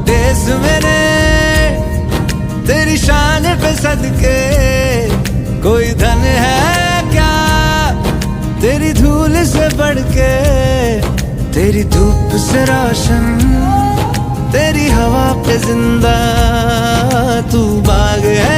देश मेरे तेरी शान पे सदके, कोई धन है क्या तेरी धूल से बढ़ के। तेरी धूप से रोशन, तेरी हवा पे जिंदा, तू बाग है